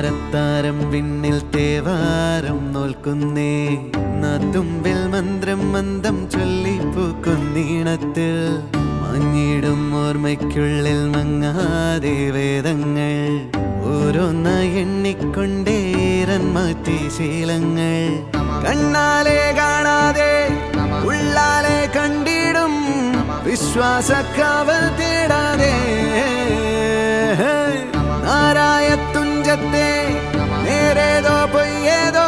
താരത്താരം വിണ്ണിൽ തേവാരം നോൽക്കുന്നേ നാത്തുമ്പിൽ മന്ത്രം മന്ദം ചൊല്ലിപ്പൂക്കുന്നീണത്തിൽ മഞ്ഞിടും ഓർമ്മയ്ക്കുള്ളിൽ മങ്ങാതെ വേദങ്ങൾ ഓരോന്നായി എണ്ണിക്കൊണ്ടേരൻ മാറ്റി ശീലങ്ങൾ കണ്ണാലെ കാണാതെ ഉള്ളാലെ കണ്ടിടും വിശ്വാസക്കാവൽ തേടാതെ നാരായ തുഞ്ചത്തെ നേരേതോ പൊയ്യേതോ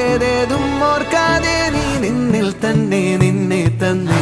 ഏതേതും ഓർക്കാതെ നീ നിന്നിൽ തന്നെ നിന്നെ തന്നെ